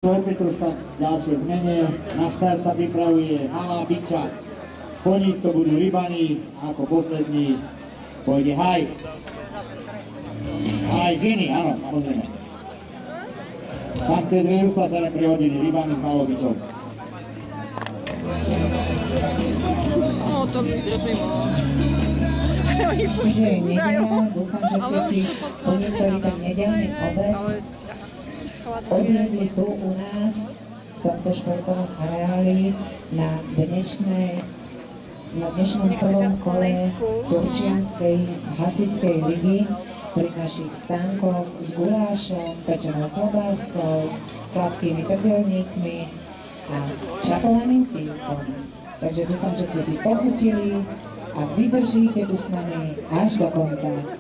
Petruška ďalšie zmene, na štart sa pripravuje Malá Biča, po nich to budú Rybani, ako poslední pôjde Haj. Haj ženy, áno, samozrejme. Tam tie dve ústva sa len prihodili, Rybani s Malou Bičou. To vydržím. Keďže je nedeľa, dúfam, že ste si po niektorý ten nedeľný obed odjedli tu u nás v tomto športovom areáli na dnešnom prvom kole Turčianskej hasičskej ligy pri našich stánkoch s gulášom, pečenou klobáskou, sladkými trdelníkmi a čapovaným pivkom. Takže dúfam, že ste si pochutili a vydržíte tu s nami až do konca.